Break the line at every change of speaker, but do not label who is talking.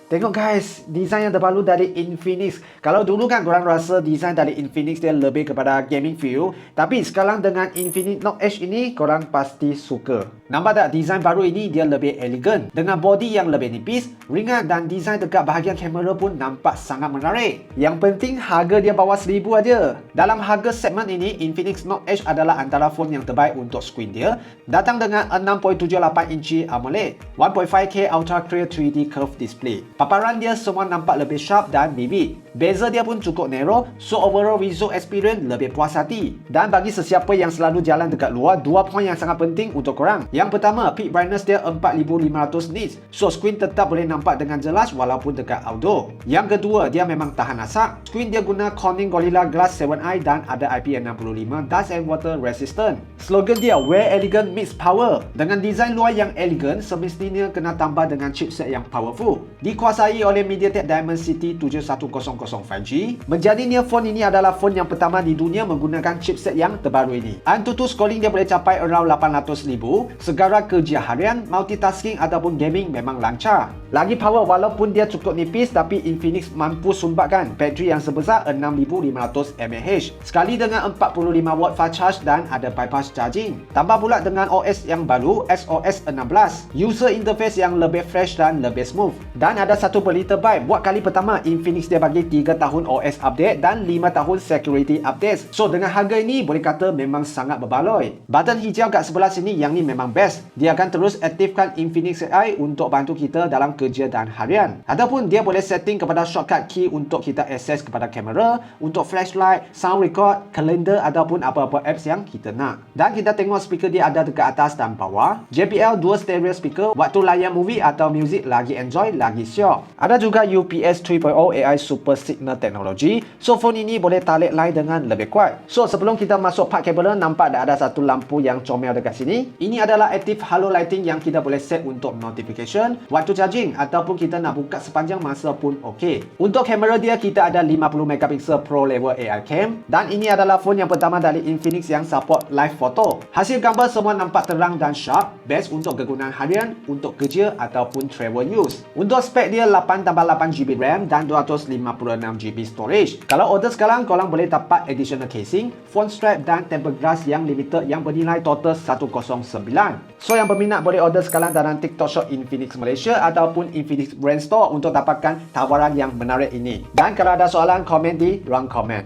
Tengok guys, desain yang terbaru dari Infinix. Kalau dulu kan korang rasa desain dari Infinix dia lebih kepada gaming feel, tapi sekarang dengan Infinix Note Edge ini korang pasti suka. Nampak tak desain baru ini dia lebih elegan dengan body yang lebih nipis, ringan dan desain dekat bahagian kamera pun nampak sangat menarik. Yang penting harga dia bawah 1000 aja. Dalam harga segmen ini, Infinix Note Edge adalah antara phone yang terbaik untuk skrin dia. Datang dengan 6.78 inci AMOLED, 1.5K Ultra Clear 3D Curved Display. Paparan dia semua nampak lebih sharp dan vivid. Bezel dia pun cukup narrow, so overall visual experience lebih puas hati. Dan bagi sesiapa yang selalu jalan dekat luar, dua poin yang sangat penting untuk korang. Yang pertama, peak brightness dia 4500 nits, so screen tetap boleh nampak dengan jelas walaupun dekat outdoor. Yang kedua, dia memang tahan asap. Screen dia guna Corning Gorilla Glass 7i dan ada IP65 dust and water resistant. Slogan dia, Wear Elegant Meets Power. Dengan desain luar yang elegan, semestinya kena tambah dengan chipset yang powerful. Dikuasai oleh MediaTek Dimensity 7100 5G. Menjadinya phone ini adalah phone yang pertama di dunia menggunakan chipset yang terbaru ini. Antutu scrolling dia boleh capai around 800,000. Segala kerja harian, multitasking ataupun gaming memang lancar. Lagi power, walaupun dia cukup nipis, tapi Infinix mampu sumbatkan bateri yang sebesar 6500 mAh. Sekali dengan 45W fast charge dan ada bypass charging. Tambah pula dengan OS yang baru, XOS 16. User interface yang lebih fresh dan lebih smooth. Dan ada satu berita baik, buat kali pertama Infinix dia bagi 3 tahun OS update dan 5 tahun security update. So dengan harga ini boleh kata memang sangat berbaloi. Button hijau kat sebelah sini yang ni memang best. Dia akan terus aktifkan Infinix AI untuk bantu kita dalam kerja dan harian. Ataupun dia boleh setting kepada shortcut key untuk kita akses kepada kamera, untuk flashlight, sound record, kalender ataupun apa-apa apps yang kita nak. Dan kita tengok speaker dia ada dekat atas dan bawah. JBL dual stereo speaker, waktu layan movie atau music lagi enjoy, lagi syok. Ada juga UPS 3.0 AI Super Signal Technology, so phone ini boleh tarik line dengan lebih kuat. So sebelum kita masuk part kamera, nampak dah ada satu lampu yang comel dekat sini. Ini adalah active halo lighting yang kita boleh set untuk notification, waktu charging ataupun kita nak buka sepanjang masa pun okey. Untuk kamera dia, kita ada 50 megapiksel Pro level AI cam dan ini adalah phone yang pertama dari Infinix yang support live photo. Hasil gambar semua nampak terang dan sharp, best untuk kegunaan harian, untuk kerja ataupun travel use. Untuk spek dia 8+8GB RAM dan 256GB storage. Kalau order sekarang, korang boleh dapat additional casing, phone strap dan tempered glass yang limited yang bernilai total 109. So yang berminat boleh order sekarang dalam TikTok Shop Infinix Malaysia ataupun Infinix Brand Store untuk dapatkan tawaran yang menarik ini. Dan kalau ada soalan, komen di ruang komen.